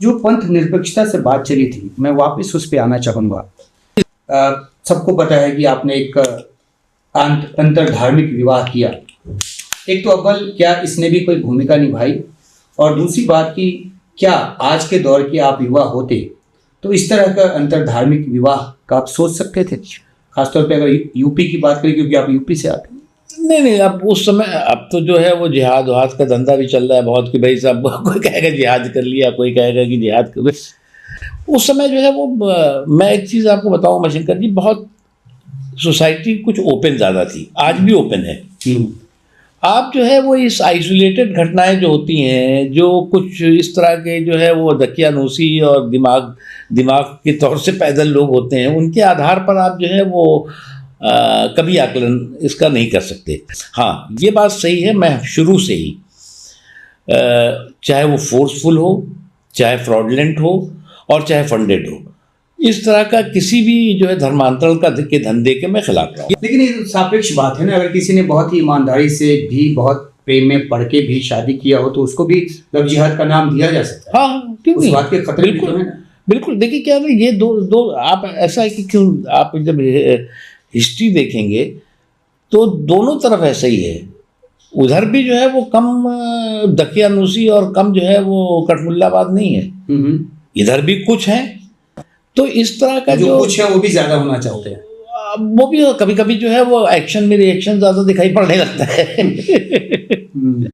जो पंथ निरपेक्षता से बात चली थी, मैं वापस उस पर आना चाहूँगा। सबको पता है कि आपने एक अंतर धार्मिक विवाह किया। एक तो अव्वल क्या इसने भी कोई भूमिका निभाई, और दूसरी बात कि क्या आज के दौर के आप युवा होते तो इस तरह का अंतर धार्मिक विवाह का आप सोच सकते थे, खासतौर पे अगर यूपी की बात करें, क्योंकि आप यूपी से आते हैं। नहीं, अब उस समय, अब तो जो है वो जिहाद वहाद का धंधा भी चल रहा है बहुत, कि भाई साहब कोई कहेगा जिहाद कर लिया, कोई कहेगा कि जिहाद कर। उस समय जो है वो मैं एक चीज़ आपको बताऊं मशंकर जी, बहुत सोसाइटी कुछ ओपन ज़्यादा थी, आज भी ओपन है। आप जो है वो इस आइसोलेटेड घटनाएं जो होती हैं, जो कुछ इस तरह के जो है वो दकियानूसी और दिमाग के तौर से पैदल लोग होते हैं, उनके आधार पर आप जो है वो कभी आकलन इसका नहीं कर सकते। हाँ, ये बात सही है, मैं शुरू से ही चाहे वो फोर्सफुल हो, चाहे फ्रॉडलेंट हो, और चाहे फंडेड हो, इस तरह का किसी भी जो है धर्मांतरण के धंधे के मैं खिलाफ रहा हूँ। लेकिन ये सापेक्ष बात है ना, अगर किसी ने बहुत ही ईमानदारी से भी, बहुत प्रेम में पढ़ के भी शादी किया हो, तो उसको भी लव जिहाद का नाम दिया जा सकता है। हाँ, क्यों उस नहीं, बात के खतरे भी तो है ना। बिल्कुल। देखिए क्या है, ये दो आप ऐसा है कि क्यों आप जब हिस्ट्री देखेंगे तो दोनों तरफ ऐसा ही है। उधर भी जो है वो कम दकियानूसी और कम जो है वो कठमुल्लाबाद नहीं है, इधर भी कुछ है। तो इस तरह का जो कुछ है वो भी ज्यादा होना चाहते हैं, वो भी कभी कभी जो है वो एक्शन में रिएक्शन ज्यादा दिखाई पड़ने लगता है।